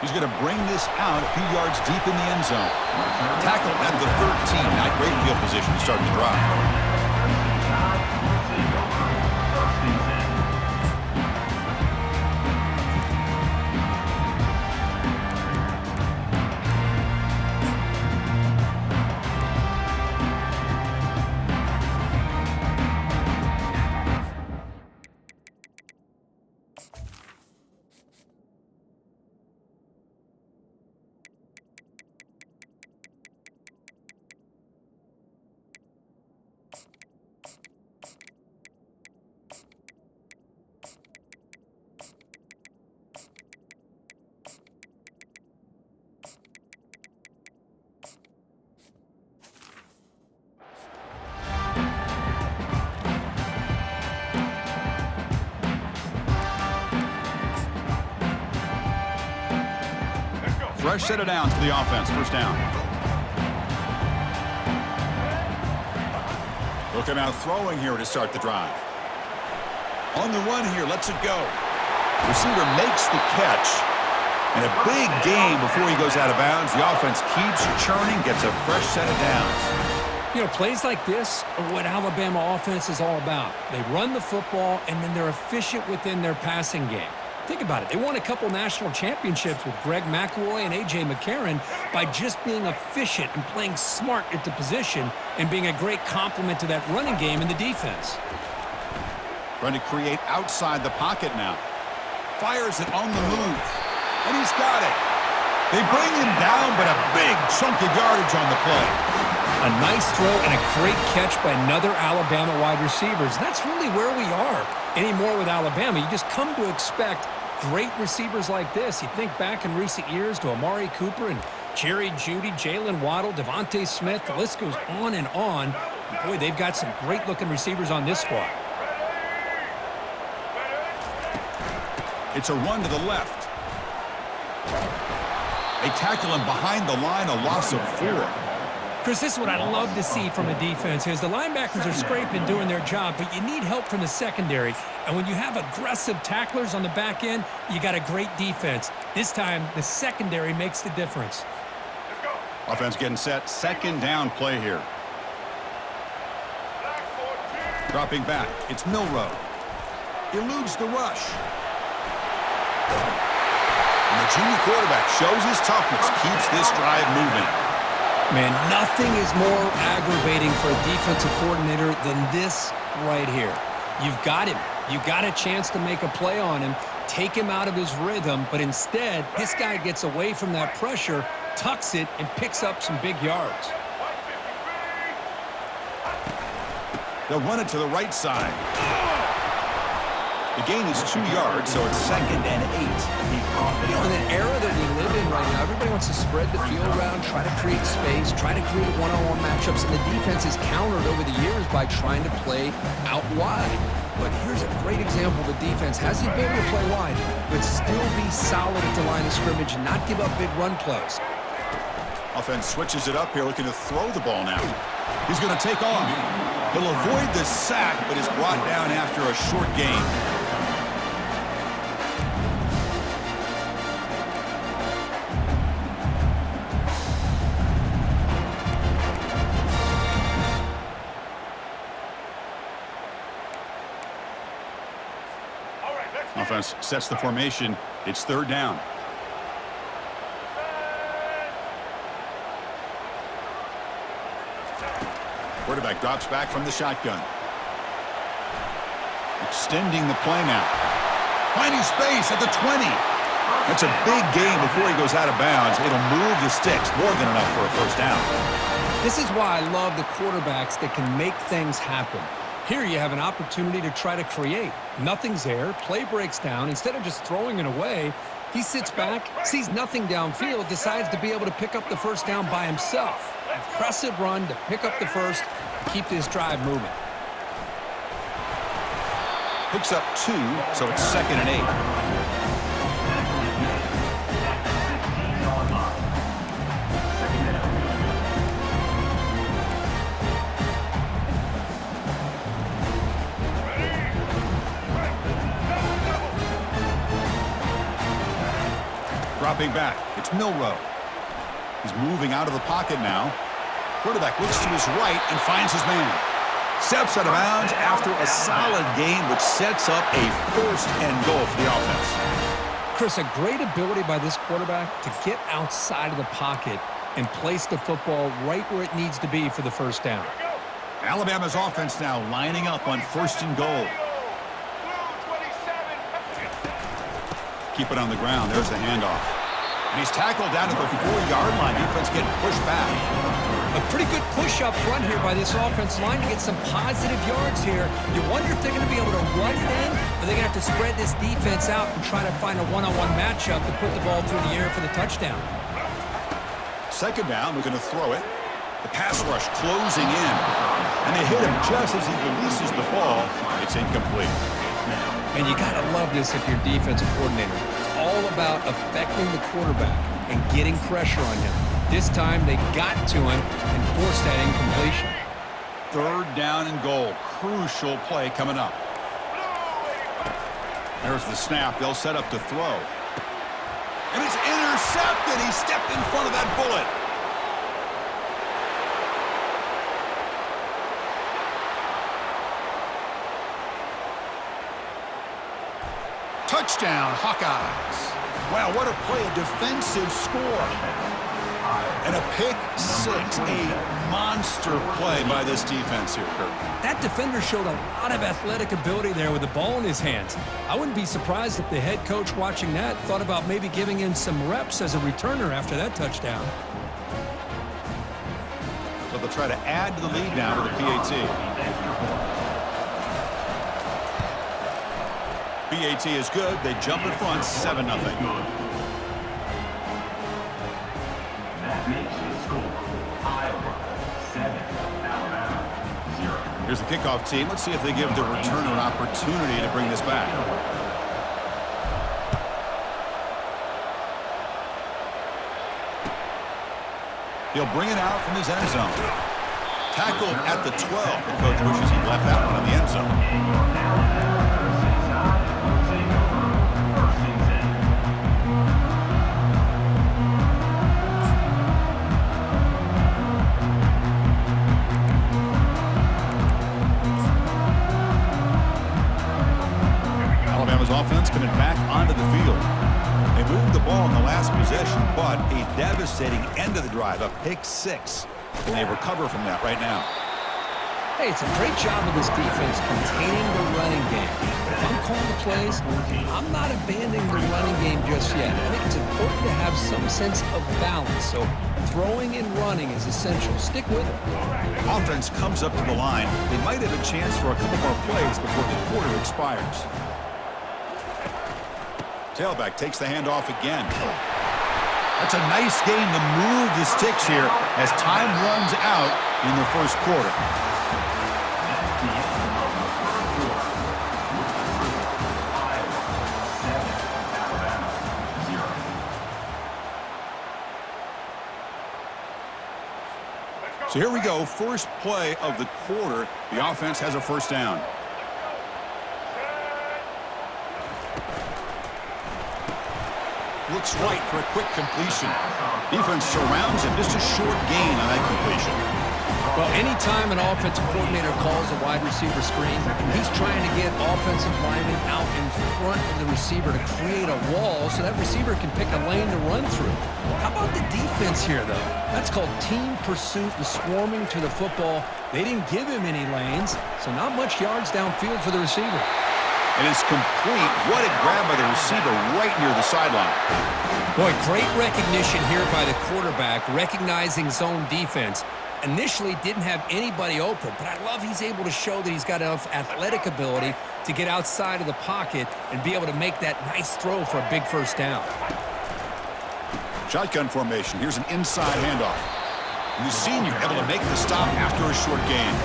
He's going to bring this out a few yards deep in the end zone. Tackled at the 13. Not great field position to start the drive. Fresh set of downs for the offense. First down. Looking out throwing here to start the drive. On the run here. Lets it go. Receiver makes the catch. And a big gain before he goes out of bounds. The offense keeps churning. Gets a fresh set of downs. You know, plays like this are what Alabama offense is all about. They run the football, and then they're efficient within their passing game. Think about it. They won a couple national championships with Greg McElroy and A.J. McCarron by just being efficient and playing smart at the position and being a great complement to that running game in the defense. Trying to create outside the pocket now. Fires it on the move. And he's got it. They bring him down, but a big chunk of yardage on the play. A nice throw and a great catch by another Alabama wide receivers. That's really where we are anymore with Alabama. You just come to expect great receivers like this. You think back in recent years to Amari Cooper and Jerry Jeudy, Jalen Waddle, Devontae Smith. The list goes on and on. And boy, they've got some great-looking receivers on this squad. It's a run to the left. They tackle him behind the line, a loss of 4. Chris, this is what I love to see from a defense is the linebackers are scraping, doing their job, but you need help from the secondary. And when you have aggressive tacklers on the back end, you got a great defense. This time, the secondary makes the difference. Offense getting set. Second down play here. Dropping back. It's Milroe. Eludes the rush. And the junior quarterback shows his toughness, keeps this drive moving. Man, nothing is more aggravating for a defensive coordinator than this right here. You've got him. You've got a chance to make a play on him, take him out of his rhythm, but instead, this guy gets away from that pressure, tucks it, and picks up some big yards. They'll run it to the right side. The gain is 2 yards, so it's 2nd and 8. You know, in an era that we live in right now, everybody wants to spread the field around, try to create space, try to create one-on-one matchups, and the defense is countered over the years by trying to play out wide. But here's a great example. The defense has the ability to play wide, but still be solid at the line of scrimmage and not give up big run plays. Offense switches it up here, looking to throw the ball now. He's going to take off. He'll avoid the sack, but is brought down after a short gain. Offense sets the formation. It's 3rd down. Quarterback drops back from the shotgun. Extending the play now. Finding space at the 20. That's a big gain before he goes out of bounds. It'll move the sticks. More than enough for a first down. This is why I love the quarterbacks that can make things happen. Here you have an opportunity to try to create. Nothing's there. Play breaks down. Instead of just throwing it away, he sits back, sees nothing downfield, decides to be able to pick up the first down by himself. Impressive run to pick up the first, keep this drive moving. Picks up 2, so it's 2nd and 8. Dropping back. It's Milroe. He's moving out of the pocket now. Quarterback looks to his right and finds his man. Steps out of bounds after a solid game, which sets up a first and goal for the offense. Chris, a great ability by this quarterback to get outside of the pocket and place the football right where it needs to be for the first down. Alabama's offense now lining up on first and goal. Keep it on the ground. There's the handoff. And he's tackled down at the 4-yard line. Defense getting pushed back. A pretty good push up front here by this offense line to get some positive yards here. You wonder if they're going to be able to run it in, or they're going to have to spread this defense out and try to find a one-on-one matchup to put the ball through the air for the touchdown. Second down, we're going to throw it. The pass rush closing in. And they hit him just as he releases the ball. It's incomplete. And you got to love this if you're defensive coordinator. It's all about affecting the quarterback and getting pressure on him. This time they got to him and forced that incompletion. Third down and goal. Crucial play coming up. There's the snap. They'll set up to throw. And it's intercepted. He stepped in front of that bullet. Touchdown, Hawkeyes. Wow, what a play, a defensive score. And a pick six, a monster play by this defense here, Kurt. That defender showed a lot of athletic ability there with the ball in his hands. I wouldn't be surprised if the head coach watching that thought about maybe giving him some reps as a returner after that touchdown. So they'll try to add to the lead now with the PAT. PAT is good. They jump in front, 7-0. Here's the kickoff team. Let's see if they give the returner an opportunity to bring this back. He'll bring it out from his end zone. Tackled at the 12. The coach wishes he left that one in the end zone. Offense coming back onto the field. They moved the ball in the last possession, but a devastating end of the drive, a pick six. And they recover from that right now. Hey, it's a great job of this defense containing the running game. If I'm calling the plays, I'm not abandoning the running game just yet. I think it's important to have some sense of balance. So throwing and running is essential. Stick with it. Offense comes up to the line. They might have a chance for a couple more plays before the quarter expires. Tailback takes the handoff again. That's a nice game to move the sticks here as time runs out in the first quarter. So here we go, first play of the quarter. The offense has a first down. Looks right for a quick completion. Defense surrounds him. Just a short gain on that completion. Well, anytime an offensive coordinator calls a wide receiver screen, he's trying to get offensive linemen out in front of the receiver to create a wall so that receiver can pick a lane to run through. How about the defense here, though? That's called team pursuit and swarming to the football. They didn't give him any lanes, so not much yards downfield for the receiver. And it's complete. What a grab by the receiver right near the sideline. Boy, great recognition here by the quarterback, recognizing zone defense. Initially didn't have anybody open, but I love he's able to show that he's got enough athletic ability to get outside of the pocket and be able to make that nice throw for a big first down. Shotgun formation. Here's an inside handoff. And the senior able to make the stop after a short gain.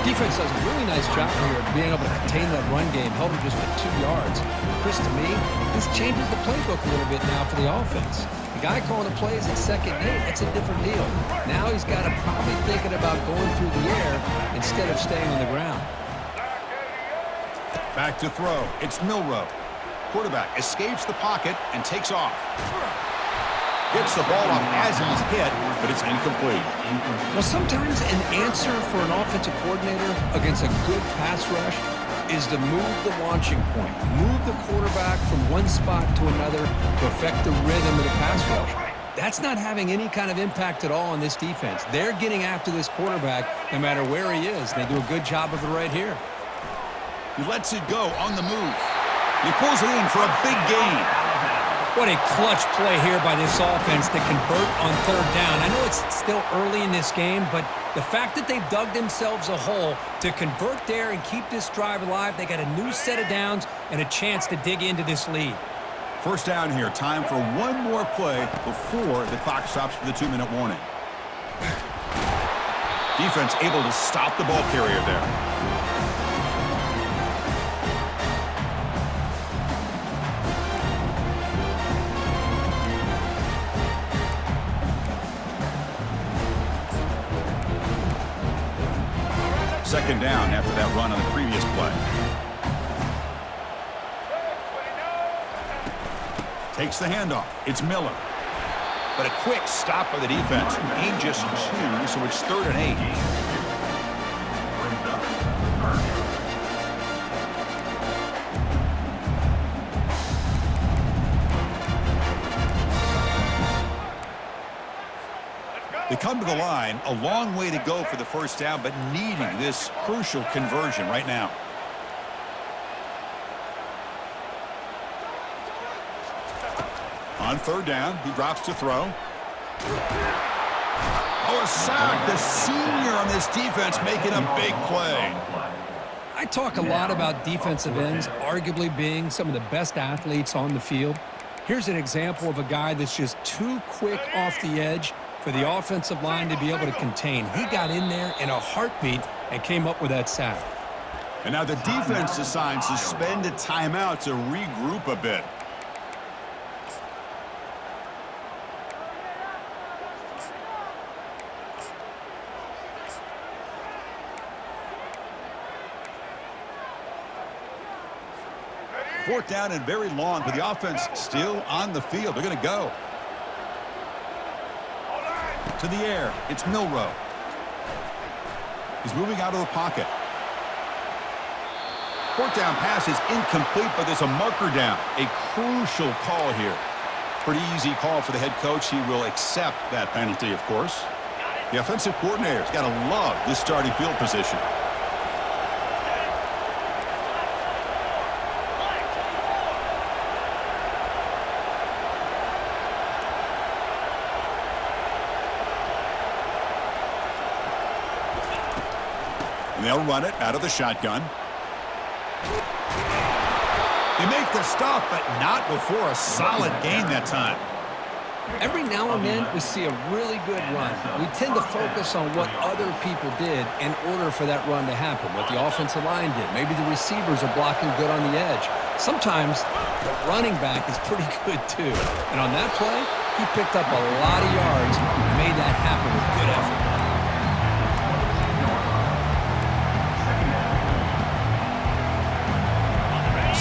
Defense does a really nice job here of being able to contain that run game, held him just at 2 yards. Chris, to me, this changes the playbook a little bit now for the offense. The guy calling the plays at 2nd and 8, that's a different deal. Now he's got to probably thinking about going through the air instead of staying on the ground. Back to throw. It's Milroe. quarterback escapes the pocket and takes off. Gets the ball off as he's hit, but it's incomplete. Well, sometimes an answer for an offensive coordinator against a good pass rush is to move the launching point, move the quarterback from one spot to another to affect the rhythm of the pass rush. That's not having any kind of impact at all on this defense. They're getting after this quarterback no matter where he is. They do a good job of it right here. He lets it go on the move. He pulls it in for a big gain. What a clutch play here by this offense to convert on third down. I know it's still early in this game, but the fact that they've dug themselves a hole to convert there and keep this drive alive, they got a new set of downs and a chance to dig into this lead. First down here. Time for one more play before the clock stops for the 2-minute warning. Defense able to stop the ball carrier there. Second down after that run on the previous play. Takes the handoff. It's Miller. But a quick stop by the defense. Gain just 2, so it's 3rd and 8. They come to the line, a long way to go for the first down, but needing this crucial conversion right now. On third down, he drops to throw. Oh, a sack. The senior on this defense making a big play. I talk a lot about defensive ends arguably being some of the best athletes on the field. Here's an example of a guy that's just too quick off the edge for the offensive line to be able to contain. He got in there in a heartbeat and came up with that sack. And now the defense decides to spend a timeout to regroup a bit. Fourth down and very long, but the offense still on the field. They're going to go. To the air, it's Milroe. He's moving out of the pocket. Fourth down pass is incomplete, but there's a marker down. A crucial call here. Pretty easy call for the head coach. He will accept that penalty, of course. The offensive coordinator's got to love this starting field position. And they'll run it out of the shotgun. They make the stop, but not before a solid gain that time. Every now and then we see a really good run. We tend to focus on what other people did in order for that run to happen, what the offensive line did. Maybe the receivers are blocking good on the edge. Sometimes the running back is pretty good too. And on that play, he picked up a lot of yards and made that happen with good effort.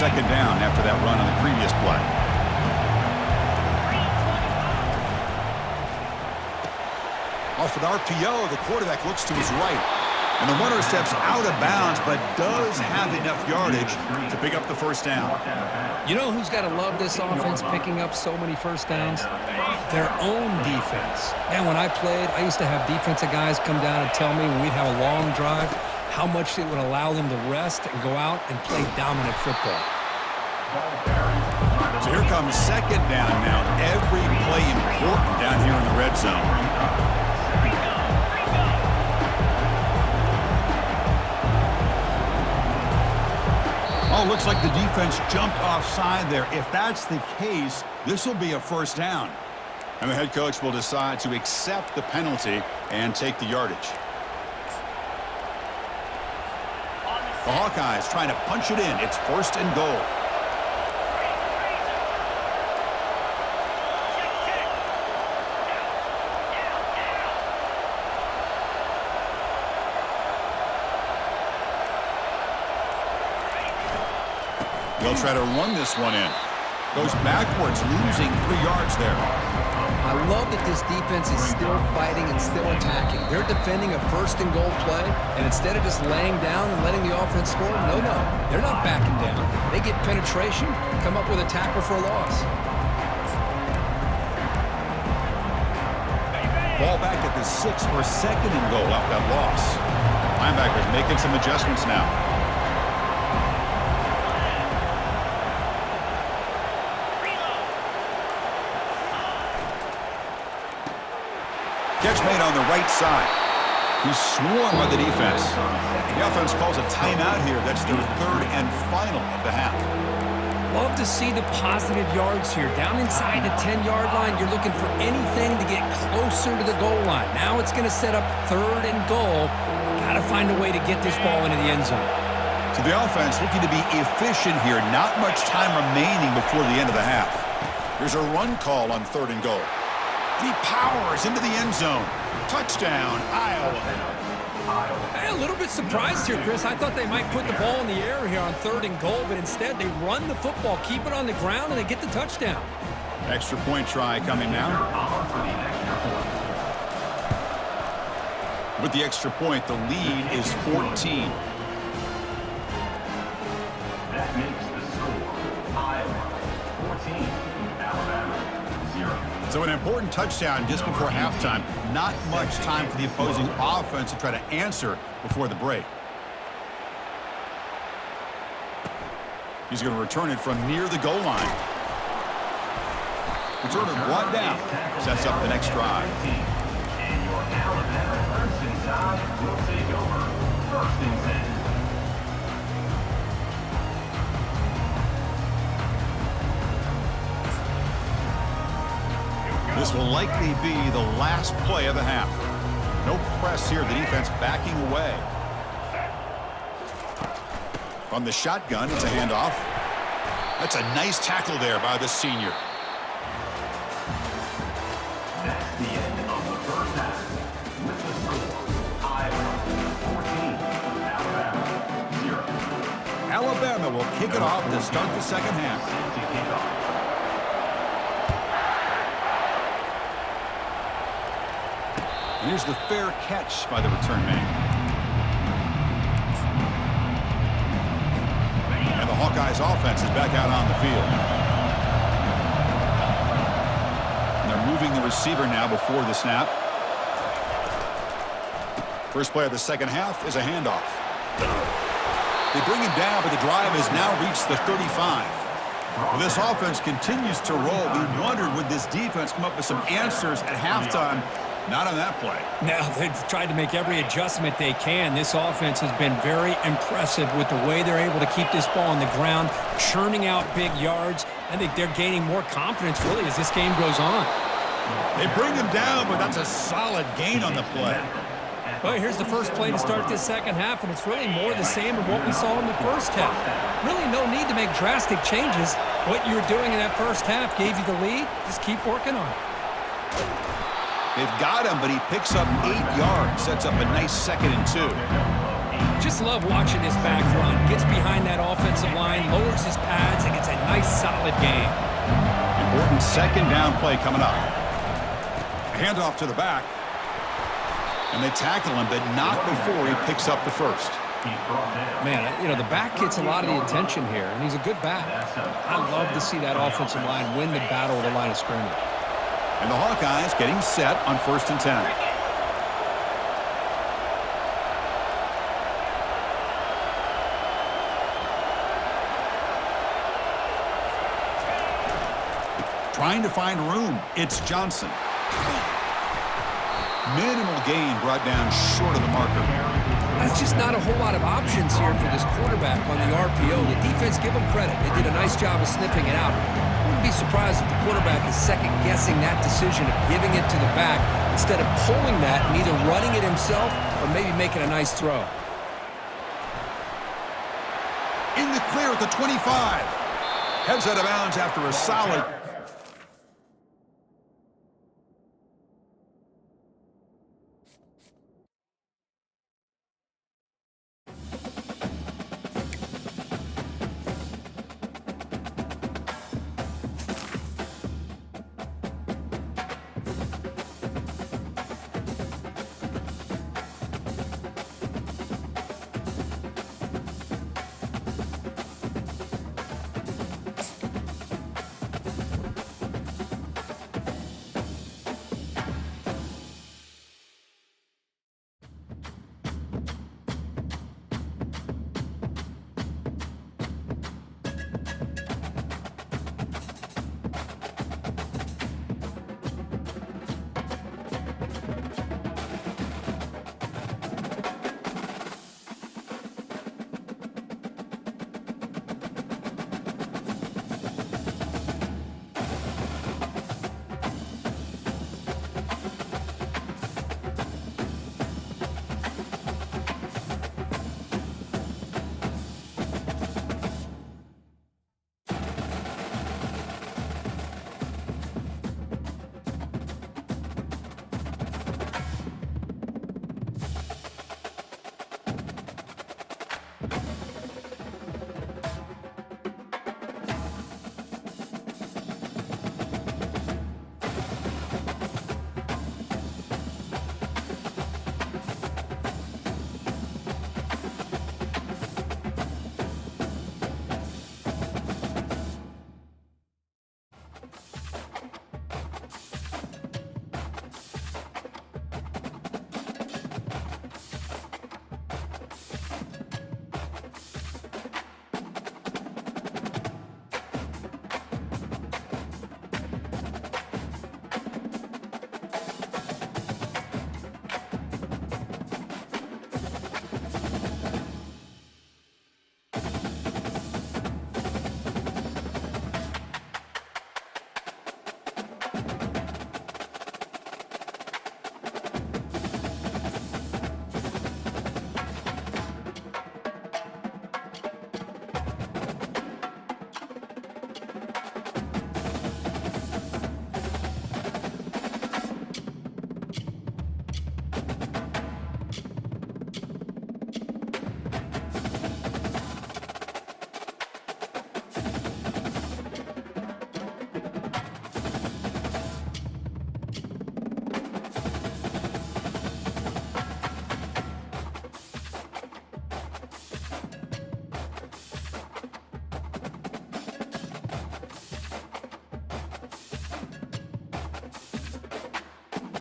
Second down after that run on the previous play. Off an RPO, the quarterback looks to his right. And the runner steps out of bounds, but does have enough yardage to pick up the first down. You know who's got to love this offense picking up so many first downs? Their own defense. And when I played, I used to have defensive guys come down and tell me when we'd have a long drive, how much it would allow them to rest and go out and play dominant football. So here comes second down now. Every play important down here in the red zone. Oh, looks like the defense jumped offside there. If that's the case, this will be a first down. And the head coach will decide to accept the penalty and take the yardage. The Hawkeyes trying to punch it in. It's 1st and goal. He'll try to run this one in. Goes backwards, losing 3 yards there. I love that this defense is still fighting and still attacking. They're defending a first-and-goal play, and instead of just laying down and letting the offense score, no, they're not backing down. They get penetration, come up with a tackle for a loss. Ball back at the 6 for a second and goal off that loss. Linebackers making some adjustments now. Catch made on the right side. He's swarmed by the defense. The offense calls a timeout here. That's their 3rd and final of the half. Love to see the positive yards here. Down inside the 10-yard line, you're looking for anything to get closer to the goal line. Now it's going to set up 3rd and goal. Got to find a way to get this ball into the end zone. So the offense looking to be efficient here. Not much time remaining before the end of the half. There's a run call on 3rd and goal. He powers into the end zone. Touchdown, Iowa. I'm a little bit surprised here, Chris. I thought they might put the ball in the air here on 3rd and goal, but instead they run the football, keep it on the ground, and they get the touchdown. Extra point try coming now. With the extra point, the lead is 14. That makes the score Iowa 14, Alabama 0. So an important touchdown just before halftime. Not much time for the opposing offense to try to answer before the break. He's going to return it from near the goal line. Return it brought down. Sets up the next drive. And your Alabama Crimson Tide will take over 1st and 10. This will likely be the last play of the half. No press here. The defense backing away. From the shotgun, it's a handoff. That's a nice tackle there by the senior. That's the end of the 1st half. With the score, Iowa 14, Alabama 0. Alabama will kick it off to start the 2nd half. To kick off. And here's the fair catch by the return man. And the Hawkeyes offense is back out on the field. And they're moving the receiver now before the snap. First play of the 2nd half is a handoff. They bring him down, but the drive has now reached the 35. Well, this offense continues to roll. We wondered, would this defense come up with some answers at halftime? Not on that play. Now they've tried to make every adjustment they can. This offense has been very impressive with the way they're able to keep this ball on the ground, churning out big yards. I think they're gaining more confidence, really, as this game goes on. They bring him down, but that's a solid gain on the play. Well, here's the first play to start this 2nd half, and it's really more the same of what we saw in the 1st half. Really no need to make drastic changes. What you were doing in that 1st half gave you the lead. Just keep working on it. They've got him, but he picks up 8 yards. Sets up a nice 2nd and 2. Just love watching this back run. Gets behind that offensive line, lowers his pads, and gets a nice, solid gain. Important 2nd down play coming up. Handoff to the back. And they tackle him, but not before he picks up the 1st. Man, you know, the back gets a lot of the attention here, and he's a good back. I love to see that offensive line win the battle of the line of scrimmage. And the Hawkeyes getting set on 1st and 10. Trying to find room. It's Johnson. Minimal gain brought down short of the marker. That's just not a whole lot of options here for this quarterback on the RPO. The defense, give them credit. They did a nice job of sniffing it out. Wouldn't be surprised if the quarterback is second-guessing that decision of giving it to the back instead of pulling that and either running it himself or maybe making a nice throw. In the clear at the 25. Heads out of bounds after a solid